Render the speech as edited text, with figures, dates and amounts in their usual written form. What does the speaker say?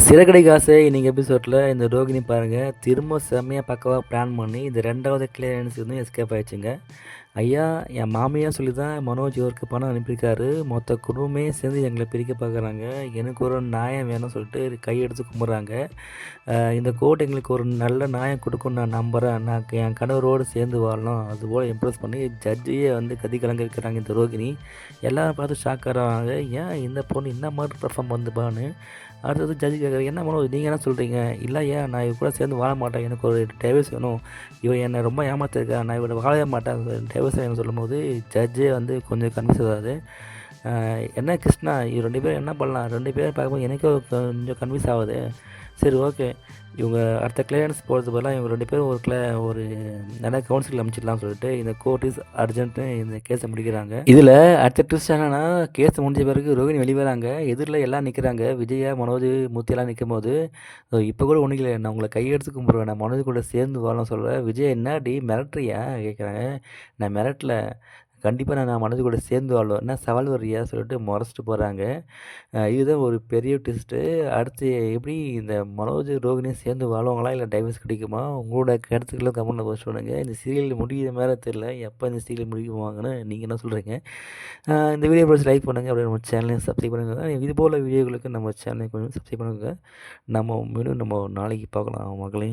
சிறகடி காசு இன்னைக்கு எபிசோடில் இந்த ரோகிணி பாருங்கள் திரும்ப செம்மையாக பக்கவாக பிளான் பண்ணி இந்த ரெண்டாவது கிளியரன்ஸ் வந்து எஸ்கேப் ஆயிடுச்சுங்க. ஐயா என் மாமியார் சொல்லி தான் மனோஜ் இவருக்கு பணம் அனுப்பியிருக்காரு, மொத்த குடும்பமே சேர்ந்து எங்களை பிரிக்க பார்க்குறாங்க, எனக்கு ஒரு நியாயம் வேணும்னு சொல்லிட்டு கையெடுத்து கும்பிட்றாங்க. இந்த கோர்ட் எங்களுக்கு ஒரு நல்ல நியாயம் கொடுக்கும்னு நான் நம்புகிறேன், நான் என் கணவரோடு சேர்ந்து வாழணும் அதுபோல் இம்ப்ரெஸ் பண்ணி ஜட்ஜையே வந்து கதி கலங்க வைக்கிறாங்க இந்த ரோகிணி. எல்லோரும் பார்த்து ஷாக் ஆகிறாங்க, ஏன் இந்த பொண்ணு இந்த மாதிரி பர்ஃபார்ம் வந்துப்பான்னு. அடுத்தது ஜட்ஜி கேட்குறாரு, என்ன மனோஜ் நீங்கள் என்ன சொல்கிறீங்க? இல்லை ஏன் நான் இவ கூட சேர்ந்து வாழ மாட்டேன், எனக்கு ஒரு டைவர்ஸ் வேணும், இவன் என்னை ரொம்ப ஏமாத்திருக்கா, நான் இவனை வாழவே மாட்டேன், டைவர்ஸ் வேணும்னு சொல்லும்போது ஜட்ஜே வந்து கொஞ்சம் கன்ஃபியூஸ் ஆகாது. என்ன கிருஷ்ணா இது 2 பேரும் என்ன பண்ணலாம், 2 பேரும் பார்க்கும்போது எனக்கே கொஞ்சம் கன்ஃபியூஸ் ஆகுது. சரி ஓகே, இவங்க அடுத்த கிளியரன்ஸ் போகிறது பதிலாக இவங்க 2 பேரும் ஒரு நல்ல கவுன்சில் அமைச்சிடலாம்னு சொல்லிட்டு இந்த கோர்ட் இஸ் அர்ஜென்ட்டு இந்த கேஸை முடிக்கிறாங்க. இதில் அடுத்த ட்விஸ்ட் என்னன்னா, கேஸ் முடிஞ்ச பிறகு ரோகிணி வெளியே வராங்க, எதிரில் எல்லாம் நிற்கிறாங்க, விஜயா மனோஜ் மூர்த்தியெல்லாம் நிற்கும் போது இப்போ கூட ஒன்றும் இல்லை, நான் உங்களை கையெடுத்து கும்பிடுவேன், நான் மனோஜ் கூட சேர்ந்து வாழலாம் சொல்கிறேன். விஜய் என்னடி மிரட்டுறியா கேட்குறாங்க. நான் மிரட்டல, கண்டிப்பாக நான் மனோஜ் கூட சேர்ந்து வாழ்வேன், என்ன சவால் வர்றியா சொல்லிட்டு முறைச்சிட்டு போகிறாங்க. இதுதான் ஒரு பெரிய ட்விஸ்ட்டு. அடுத்து எப்படி இந்த மனோஜ் ரோகிணியும் சேர்ந்து வாழ்வாங்களா, இல்லை டைவர்ஸ் கிடைக்குமா? உங்களோட கருத்துக்களும் கமெண்ட்டில் போஸ்ட் பண்ணுங்கள். இந்த சீரியல் முடிகிற மாதிரி தெரியல, எப்போ இந்த சீரியல் முடிக்குவாங்கன்னு நீங்கள் என்ன சொல்கிறீங்க? இந்த வீடியோ பிடிச்சி லைக் பண்ணுங்கள், அப்படியே நம்ம சேனலையும் சப்ஸ்கிரைப் பண்ணுங்கள். இது போல் வீடியோகளுக்கு நம்ம சேனலை கொஞ்சம் சப்ஸ்கிரைப் பண்ணுங்கள். நம்ம மீண்டும் நாளைக்கு பார்க்கலாம் மக்களே.